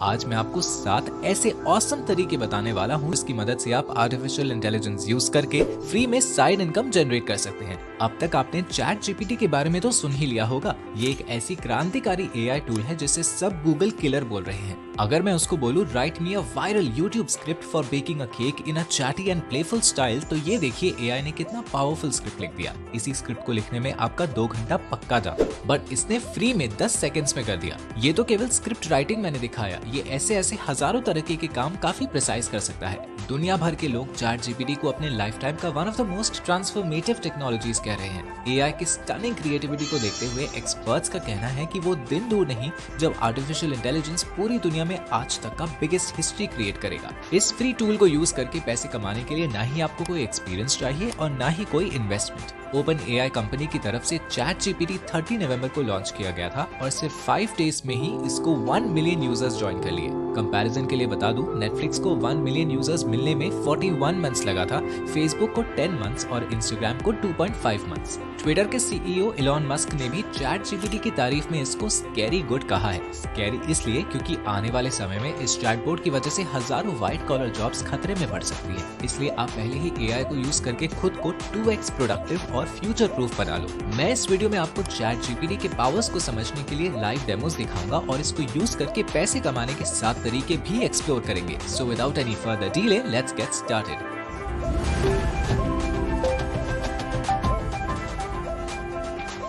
आज मैं आपको 7 ऐसे ऑसम तरीके बताने वाला हूँ जिसकी मदद से आप आर्टिफिशियल इंटेलिजेंस यूज करके फ्री में साइड इनकम जनरेट कर सकते हैं। अब तक आपने चैट जीपीटी के बारे में तो सुन ही लिया होगा। ये एक ऐसी क्रांतिकारी एआई टूल है जिसे सब गूगल किलर बोल रहे हैं। अगर मैं उसको बोलूं right me a viral YouTube script for baking a cake in a chatty and playful style, तो ये देखिए एआई ने कितना पावरफुल स्क्रिप्ट लिख दिया। इसी स्क्रिप्ट को लिखने में आपका 2 घंटा पक्का जाता, बट इसने फ्री में 10 सेकंड्स में कर दिया। ये तो केवल स्क्रिप्ट राइटिंग मैंने दिखाया, ये ऐसे ऐसे हजारों तरीके के काम काफी प्रिसाइज कर सकता है। दुनिया भर के लोग चैट जीपीटी को अपने लाइफ टाइम का one of the most transformative technologies कह रहे हैं। एआई की स्टनिंग क्रिएटिविटी को देखते हुए एक्सपर्ट्स का कहना है कि वो दिन दूर नहीं जब आर्टिफिशियल इंटेलिजेंस पूरी दुनिया में आज तक का बिगेस्ट हिस्ट्री क्रिएट करेगा। इस फ्री टूल को यूज करके पैसे कमाने के लिए ना ही आपको कोई एक्सपीरियंस चाहिए और ना ही कोई इन्वेस्टमेंट। ओपन एआई कंपनी की तरफ से चैट जीपीटी 30 नवंबर को लॉन्च किया गया था और सिर्फ 5 डेज में ही इसको 1 मिलियन यूजर्स ज्वाइन कर लिए। कंपैरिजन के लिए बता दूं, नेटफ्लिक्स को 1 मिलियन यूजर्स मिलने में 41 मंथ्स लगा था, फेसबुक को 10 मंथ्स और इंस्टाग्राम को 2.5 मंथ्स। ट्विटर के सीईओ इलॉन मस्क ने भी चैट जीपीटी की तारीफ में इसको स्कैरी गुड कहा है। स्कैरी इसलिए क्योंकि आने वाले समय में इस चैटबॉट की वजह से हजारों व्हाइट कॉलर जॉब्स खतरे में पड़ सकती है। इसलिए आप पहले ही एआई को यूज करके खुद को 2x प्रोडक्टिव और फ्यूचर प्रूफ बना लो। मैं इस वीडियो में आपको चैट जीपीटी के पावर्स को समझने के लिए लाइव डेमोस दिखाऊंगा और इसको यूज करके पैसे कमाने के 7 तरीके भी एक्सप्लोर करेंगे। So without any further delay, let's get started.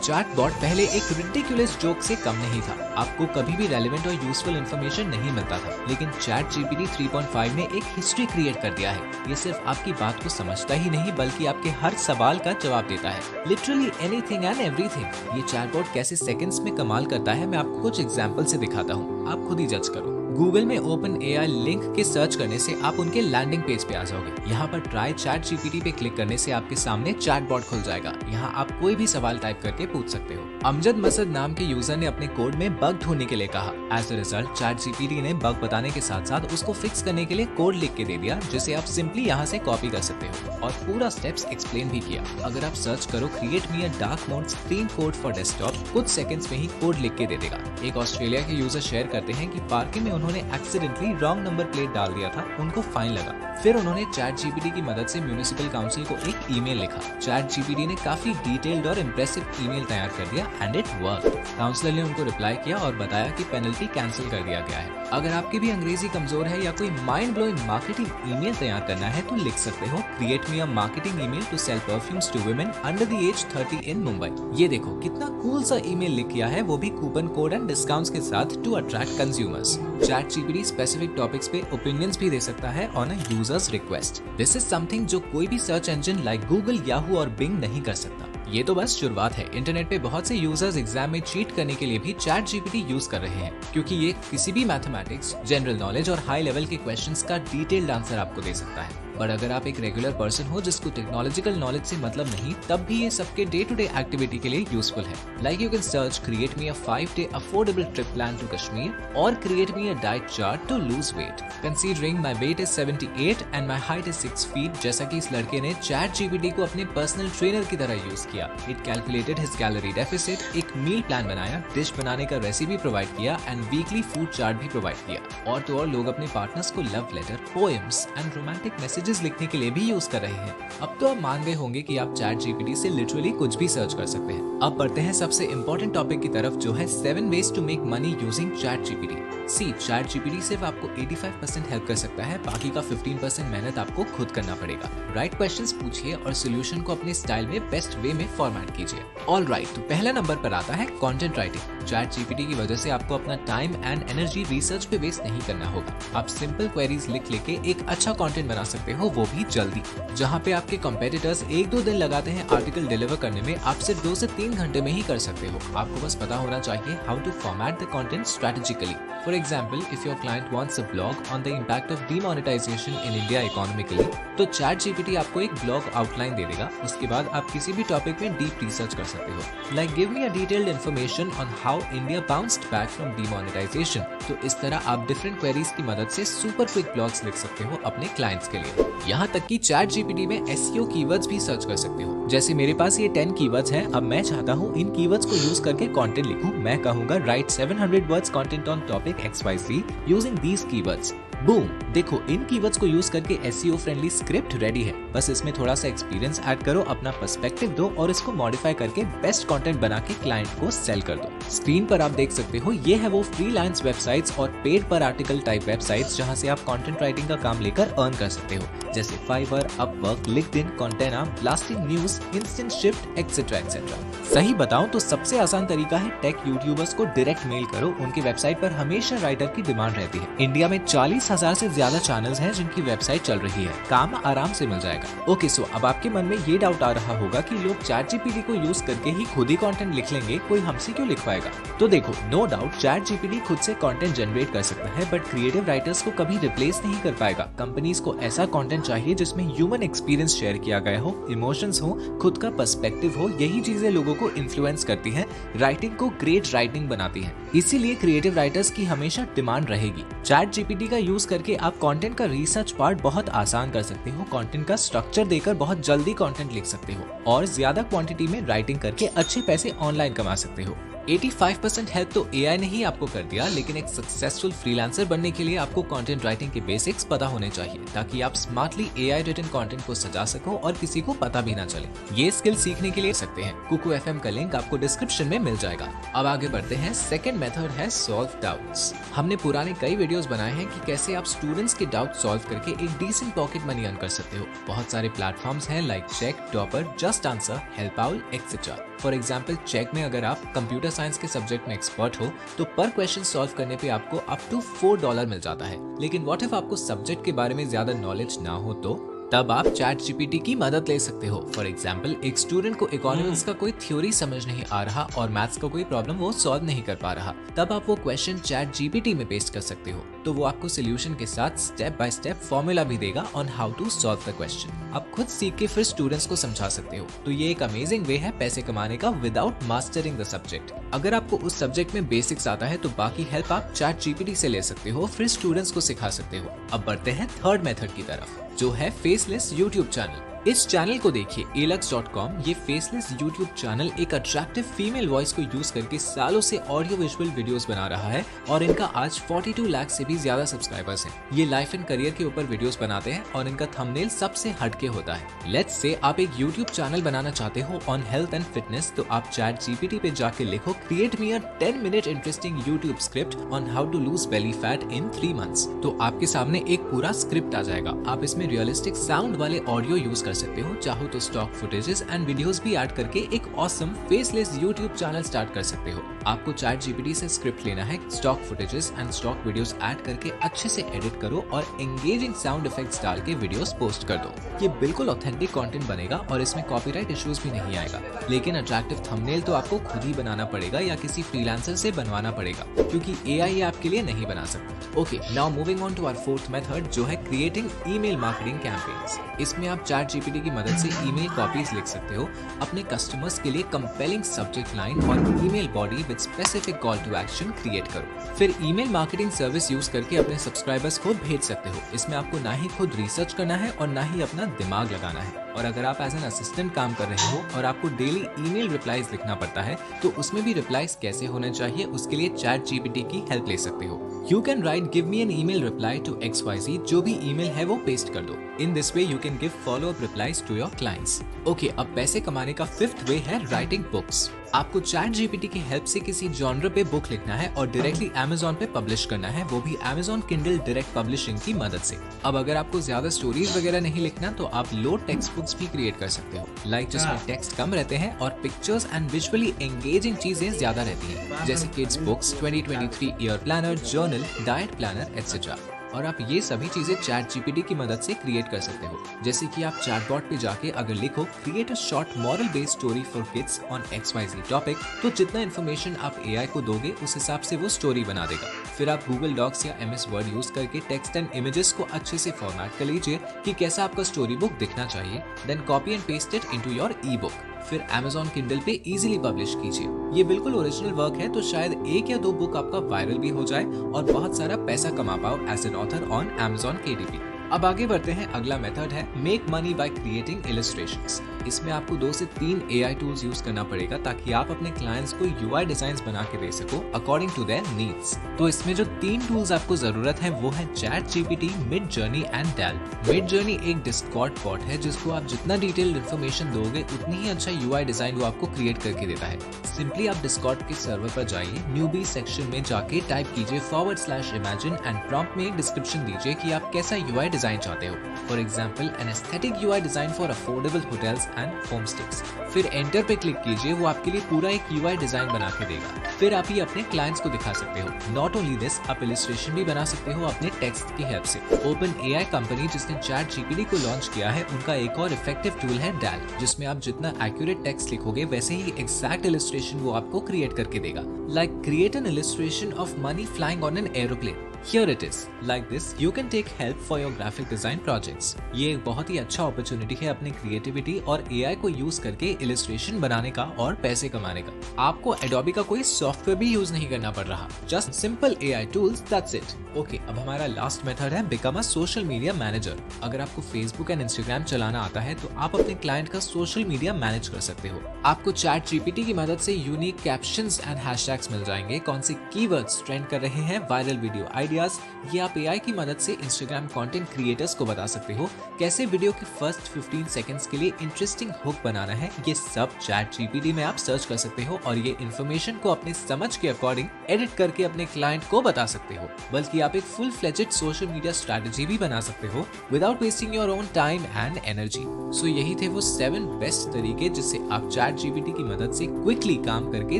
Chatbot पहले एक रिडिकुलस जोक से कम नहीं था। आपको कभी भी रेलेवेंट और यूजफुल इन्फॉर्मेशन नहीं मिलता था, लेकिन चैट जीपीटी 3.5 ने एक हिस्ट्री क्रिएट कर दिया है। ये सिर्फ आपकी बात को समझता ही नहीं बल्कि आपके हर सवाल का जवाब देता है, लिटरली एनीथिंग एंड एवरीथिंग। ये चैटबॉट कैसे सेकंड्स में कमाल करता है, मैं आपको कुछ एग्जांपल से दिखाता हूँ, आप खुद ही जज करो। गूगल में ओपन एआई लिंक के सर्च करने से आप उनके लैंडिंग पेज पे आ जाओगे। यहाँ पर ट्राई चैट जीपीटी पे क्लिक करने से आपके सामने चैटबॉट खुल जाएगा। यहाँ आप कोई भी सवाल टाइप करके पूछ सकते हो। अमजद मसद नाम के यूजर ने अपने कोड में बग ढूंढने के लिए कहा। As a result ChatGPT ने बग बताने के साथ साथ उसको फिक्स करने के लिए कोड लिख के दे दिया, जिसे आप सिंपली यहाँ से कॉपी कर सकते हो और पूरा स्टेप्स एक्सप्लेन भी किया। अगर आप सर्च करो create me a dark mode screen code for desktop, कुछ सेकंड्स में ही कोड लिख के दे देगा। एक ऑस्ट्रेलिया के यूजर शेयर करते हैं कि पार्किंग में उन्होंने एक्सीडेंटली रॉन्ग नंबर प्लेट डाल दिया था, उनको फाइन लगा। फिर उन्होंने चैट जीपीटी की मदद से म्युनिसिपल काउंसिल को एक ईमेल लिखा। चैट जीपीटी ने काफी डिटेल्ड और इम्प्रेसिव ईमेल तैयार कर दिया एंड इट वर्क। काउंसलर ने उनको रिप्लाई किया और बताया कि पेनल्टी कैंसिल कर दिया गया है। अगर आपकी भी अंग्रेजी कमजोर है या कोई माइंड ब्लोइंग मार्केटिंग ईमेल तैयार करना है तो लिख सकते हो create me a marketing email to sell perfumes to women under the age 30 in Mumbai. ये देखो कितना कूल सा ईमेल लिख किया है, वो भी कूपन कोड एंड डिस्काउंट्स के साथ to attract consumers. ChatGPT specific topics पे ओपिनियंस भी दे सकता है on a user's request. This is something जो कोई भी search engine like Google, Yahoo और बिंग नहीं कर सकता। ये तो बस शुरुआत है। इंटरनेट पे बहुत से यूजर्स एग्जाम में चीट करने के लिए भी चैट जीपीटी यूज कर रहे हैं, क्योंकि ये किसी भी मैथमेटिक्स, जनरल नॉलेज और हाई लेवल के क्वेश्चंस का डिटेल्ड आंसर आपको दे सकता है। पर अगर आप एक रेगुलर पर्सन हो जिसको टेक्नोलॉजिकल नॉलेज से मतलब नहीं, तब भी ये सबके डे टू डे एक्टिविटी के लिए यूजफुल है। Like you can search create me a 5-day affordable trip plan to Kashmir और create me a diet chart to lose weight. Considering my weight is 78 and my height is 6 feet, जैसा कि इस लड़के ने chat GPT को अपने personal trainer की तरह यूज किया। It calculated his calorie deficit, एक मील प्लान बनाया, डिश बनाने का रेसिपी प्रोवाइड किया एंड वीकली फूड चार्ट भी प्रोवाइड किया। और तो और लोग अपने पार्टनर्स को love letter, poems and romantic messages लिखने के लिए भी यूज कर रहे हैं। अब तो आप मान गए होंगे कि आप चैट जीपीटी से लिटरली कुछ भी सर्च कर सकते हैं। अब बढ़ते हैं सबसे इम्पोर्टेंट टॉपिक की तरफ, जो है 7 ways to make money using ChatGPT. See ChatGPT सिर्फ आपको 85% हेल्प कर सकता है, बाकी का 15% मेहनत आपको खुद करना पड़ेगा। राइट क्वेश्चंस पूछिए और सोल्यूशन को अपने स्टाइल में बेस्ट वे में फॉर्मेट कीजिए। ऑल राइट, तो पहला नंबर पर आता है कंटेंट राइटिंग। चैट जीपीटी की वजह से आपको अपना टाइम एंड एनर्जी रिसर्च पे वेस्ट नहीं करना होगा। आप सिंपल क्वेरीज लिख लेके एक अच्छा कंटेंट बना सकते हो, वो भी जल्दी। जहाँ पे आपके कंपेटिटर्स 1-2 दिन लगाते हैं आर्टिकल डिलीवर करने में, आप सिर्फ 2 से 3 घंटे में ही कर सकते हो। आपको बस पता होना चाहिए how to format the content strategically. For example, if your client wants a blog on the impact of demonetization in India economically, तो चैट जीपीटी आपको एक ब्लॉग आउटलाइन दे देगा। उसके बाद आप किसी भी टॉपिक में डीप रिसर्च कर सकते हो, like give me a detailed information on how how India bounced back from demonetization. तो इस तरह आप डिफरेंट क्वेरीज की मदद से सुपर क्विक ब्लॉग्स लिख सकते हो अपने क्लाइंट्स के लिए। यहाँ तक कि चैट जीपीटी में एसईओ कीवर्ड्स भी सर्च कर सकते हो। जैसे मेरे पास ये 10 कीवर्ड्स हैं, अब मैं चाहता हूँ इन कीवर्ड्स को यूज करके कंटेंट लिखूं। मैं कहूंगा right 700 words content on topic XYZ using these keywords. Boom, देखो इन कीवर्ड्स को यूज करके एसईओ फ्रेंडली स्क्रिप्ट रेडी है। बस इसमें थोड़ा सा एक्सपीरियंस ऐड करो, अपना पर्सपेक्टिव दो और इसको मॉडिफाई करके बेस्ट कंटेंट बना के क्लाइंट को सेल कर दो। स्क्रीन पर आप देख सकते हो ये है वो फ्रीलांस वेबसाइट्स और पेड पर आर्टिकल टाइप वेबसाइट्स जहां से आप कंटेंट राइटिंग का काम लेकर अर्न कर सकते हो, जैसे Fiverr, Upwork, LinkedIn, Contena, Blasting News, Instant Shift etcetera etcetera. सही बताऊं तो सबसे आसान तरीका है टेक यूट्यूबर्स को डायरेक्ट मेल करो। उनकी वेबसाइट पर हमेशा राइटर की डिमांड रहती है। इंडिया में 40,000 से ज्यादा चैनल्स हैं जिनकी वेबसाइट चल रही है, काम आराम से मिल जाएगा। ओके, सो अब आपके मन में ये डाउट आ रहा होगा कि लोग चैट जीपीटी को यूज करके ही खुद ही कंटेंट लिख लेंगे, कोई हमसे क्यों लिखवाएगा? तो देखो, नो डाउट चैट जीपीटी खुद से कंटेंट जनरेट कर सकता है, बट क्रिएटिव राइटर्स को कभी रिप्लेस नहीं कर पाएगा। कंपनीज को ऐसा कंटेंट चाहिए जिसमें ह्यूमन एक्सपीरियंस शेयर किया गया हो, इमोशंस हो, खुद का पर्सपेक्टिव हो। यही चीजें लोगों को इन्फ्लुएंस करती हैं, राइटिंग को ग्रेट राइटिंग बनाती हैं। इसीलिए क्रिएटिव राइटर्स की हमेशा डिमांड रहेगी। चैट जीपीटी का यूज करके आप कंटेंट का रिसर्च पार्ट बहुत आसान कर सकते हो, कंटेंट का स्ट्रक्चर देकर बहुत जल्दी कंटेंट लिख सकते हो और ज्यादा क्वांटिटी में राइटिंग करके अच्छे पैसे ऑनलाइन कमा सकते हो। 85% हेल्प तो एआई ने ही आपको कर दिया, लेकिन एक सक्सेसफुल फ्रीलांसर बनने के लिए आपको कंटेंट राइटिंग के बेसिक्स पता होने चाहिए ताकि आप स्मार्टली एआई रिटन कंटेंट को सजा सको और किसी को पता भी ना चले। ये स्किल सीखने के लिए सकते हैं। कुकू एफएम का लिंक आपको डिस्क्रिप्शन में मिल जाएगा। अब आगे बढ़ते हैं। सेकंड मेथड है सॉल्व डाउट्स। हमने पुराने कई वीडियोस बनाए हैं कि कैसे आप स्टूडेंट्स के डाउट सॉल्व करके एक डिसेंट पॉकेट मनी अर्न कर सकते हो। बहुत सारे प्लेटफॉर्म्स हैं like Chegg, Toppr, just answer, help out etcetera. For example, Chegg में अगर आप कंप्यूटर साइंस के सब्जेक्ट में एक्सपर्ट हो तो पर क्वेश्चन सॉल्व करने पे आपको अप टू $4 मिल जाता है। लेकिन व्हाट इफ आपको सब्जेक्ट के बारे में ज्यादा नॉलेज ना हो तो तब आप चैट जीपीटी की मदद ले सकते हो। फॉर एग्जाम्पल, एक स्टूडेंट को इकोनॉमिक्स का कोई थ्योरी समझ नहीं आ रहा और मैथ्स का कोई प्रॉब्लम वो सॉल्व नहीं कर पा रहा, तब आप वो क्वेश्चन चैट जीपीटी में पेस्ट कर सकते हो। तो वो आपको सोल्यूशन के साथ स्टेप बाय स्टेप फॉर्मूला भी देगा on how to solve the question. आप खुद सीख के फिर स्टूडेंट्स को समझा सकते हो। तो ये एक अमेजिंग वे है पैसे कमाने का विदाउट मास्टरिंग द सब्जेक्ट। अगर आपको उस सब्जेक्ट में बेसिक्स आता है तो बाकी हेल्प आप चैट जीपीटी से ले सकते हो, फिर स्टूडेंट्स को सिखा सकते हो। अब बढ़ते हैं थर्ड मेथड की तरफ, जो है फेसलेस यूट्यूब चैनल। इस चैनल को देखिए, alux.com। ये फेसलेस यूट्यूब चैनल एक अट्रैक्टिव फीमेल वॉइस को यूज करके सालों से ऑडियो विजुअल वीडियोस बना रहा है और इनका आज 42 लाख से भी ज्यादा सब्सक्राइबर्स हैं। ये लाइफ एंड करियर के ऊपर वीडियोस बनाते हैं और इनका थंबनेल सबसे हटके होता है। लेट्स से आप एक यूट्यूब चैनल बनाना चाहते हो ऑन हेल्थ एंड फिटनेस, तो आप चैट जीपीटी पे जाके लिखो create me a 10 minute interesting YouTube script on how to lose belly fat in 3 months. तो आपके सामने एक पूरा स्क्रिप्ट आ जाएगा। आप इसमें रियलिस्टिक साउंड वाले ऑडियो यूज कर सकते हो, चाहो तो स्टॉक फुटेजेस एंड वीडियोस भी ऐड करके एक awesome faceless YouTube channel start कर सकते हो। आपको चैट जीपीटी से स्क्रिप्ट लेना है, stock footages and stock videos add करके अच्छे से एडिट करो और एंगेजिंग साउंड इफेक्ट्स डाल के वीडियोस पोस्ट कर दो। ये बिल्कुल ऑथेंटिक कंटेंट बनेगा और इसमें कॉपीराइट इश्यूज भी नहीं आएगा। लेकिन अट्रैक्टिव थंबनेल तो आपको खुद ही बनाना पड़ेगा या किसी फ्रीलांसर से बनवाना पड़ेगा, क्योंकि एआई आपके लिए नहीं बना सकता। Okay, now moving on to our fourth method, जो है क्रिएटिंग ईमेल मार्केटिंग कैंपेन्स। इसमें आप चैट जीपीटी की मदद से ईमेल कॉपीज लिख सकते हो अपने कस्टमर्स के लिए। कंपेलिंग सब्जेक्ट लाइन और email body with specific call to action create करो, फिर ईमेल मार्केटिंग सर्विस यूज करके अपने सब्सक्राइबर्स को भेज सकते हो। इसमें आपको ना ही खुद रिसर्च करना है और ना ही अपना दिमाग लगाना है। और अगर आप एज एन असिस्टेंट काम कर रहे हो और आपको डेली ईमेल रिप्लाईज लिखना पड़ता है, तो उसमें भी रिप्लाईज कैसे होने चाहिए उसके लिए चैट जीपीटी की हेल्प ले सकते हो। You can write give me an email reply to XYZ, जो भी ईमेल है वो पेस्ट कर दो। In this way you can give follow up replies to your clients. Okay, अब पैसे कमाने का फिफ्थ वे है राइटिंग बुक्स। आपको चैट जीपीटी की हेल्प से किसी जॉनर पे बुक लिखना है और डायरेक्टली Amazon पे पब्लिश करना है, वो भी Amazon Kindle डायरेक्ट पब्लिशिंग की मदद से। अब अगर आपको ज्यादा स्टोरीज वगैरह नहीं लिखना तो आप लो टेक्स्ट बुक्स भी क्रिएट कर सकते हो, लाइक जिसमें टेक्स्ट कम रहते हैं और पिक्चर्स एंड विजुअली एंगेजिंग चीजें ज्यादा रहती हैं, जैसे kids books, 2023 year planner, journal, diet planner etcetera. और आप ये सभी चीजें चैट जीपीटी की मदद से क्रिएट कर सकते हो। जैसे कि आप चैटबॉट पे जाके अगर लिखो create a short moral based story for kids on XYZ topic, तो जितना इन्फॉर्मेशन आप एआई को दोगे उस हिसाब से वो स्टोरी बना देगा। फिर आप गूगल डॉक्स या MS वर्ड यूज करके टेक्स्ट एंड इमेजेस को अच्छे से फॉर्मेट कर लीजिए कि कैसा आपका स्टोरी बुक दिखना चाहिए, then copy and paste it into your e book. फिर Amazon Kindle पे इजीली पब्लिश कीजिए। ये बिल्कुल ओरिजिनल वर्क है, तो शायद 1 या 2 बुक आपका वायरल भी हो जाए और बहुत सारा पैसा कमा पाओ as an author on Amazon KDP। अब आगे बढ़ते हैं। अगला मेथड है make money by creating illustrations. इसमें आपको 2 से 3 AI टूल्स यूज करना पड़ेगा ताकि आप अपने क्लाइंट्स को UI डिजाइन्स बना के दे सको अकॉर्डिंग टू देयर नीड्स। तो इसमें जो 3 टूल्स आपको जरूरत है वो है ChatGPT, Midjourney and Dal। Midjourney एक डिस्कॉर्ड बॉट है जिसको आप जितना डिटेल्ड इन्फॉर्मेशन दोगे उतनी ही अच्छा UI डिजाइन वो आपको क्रिएट करके देता है। सिंपली आप डिस्कॉर्ड के सर्वर पर जाइए, न्यूबी सेक्शन में जाके टाइप कीजिए /imagine एंड प्रॉम्प्ट में एक डिस्क्रिप्शन दीजिए कि आप कैसा UI डिजाइन चाहते हो। For example an aesthetic UI design for affordable hotels and homestays. फिर एंटर पे क्लिक कीजिए, वो आपके लिए पूरा एक UI डिजाइन बना के देगा। फिर आप ये अपने क्लाइंट्स को दिखा सकते हो। नॉट ओनली दिस, आप इलस्ट्रेशन भी बना सकते हो अपने टेक्स्ट की हेल्प से। OpenAI कंपनी जिसने ChatGPT को लॉन्च किया है, उनका एक और इफेक्टिव टूल है Dal, जिसमें आप जितना एक्यूरेट टेक्स्ट लिखोगे वैसे ही एग्जैक्ट इलस्ट्रेशन वो आपको क्रिएट करके देगा। Like create an illustration of money flying on an aeroplane. Here it is. Like this, you can take help for your graphic design projects. ये एक बहुत ही अच्छा अपॉर्चुनिटी है अपनी क्रिएटिविटी और AI को यूज करके इलस्ट्रेशन बनाने का और पैसे कमाने का। आपको Adobe का कोई सॉफ्टवेयर भी यूज नहीं करना पड़ रहा। Just simple AI tools, that's it. Okay, अब हमारा लास्ट मेथड है become a social media manager. अगर आपको फेसबुक एंड इंस्टाग्राम चलाना आता है तो आप अपने क्लाइंट का सोशल मीडिया मैनेज कर सकते हो। आपको ChatGPT की मदद से यूनिक कैप्शंस एंड हैशटैग्स मिल जाएंगे, कौन से कीवर्ड्स ट्रेंड कर रहे हैं, वायरल वीडियो आइडियाज। ये आप AI की मदद से इंस्टाग्राम कंटेंट क्रिएटर्स को बता सकते हो। कैसे वीडियो के फर्स्ट 15 सेकंड्स के लिए इंटरेस्टिंग हुक बनाना है, ये सब ChatGPT में आप सर्च कर सकते हो और ये इन्फॉर्मेशन को अपने समझ के अकॉर्डिंग एडिट करके अपने क्लाइंट को बता सकते हो। बल्कि आप एक full fledged social media strategy भी बना सकते हो without wasting your own time and energy. So यही थे वो 7 बेस्ट तरीके जिससे आप ChatGPT की मदद से क्विकली काम करके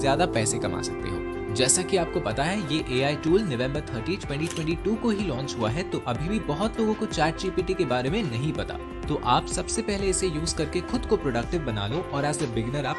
ज्यादा पैसे कमा सकते हो। जैसा कि आपको पता है, ये AI टूल नवंबर 30, 2022 को ही लॉन्च हुआ है, तो अभी भी बहुत लोगों को ChatGPT के बारे में नहीं पता। तो आप सबसे पहले इसे यूज करके खुद को प्रोडक्टिव बना लो और एज ए बिगिनर आप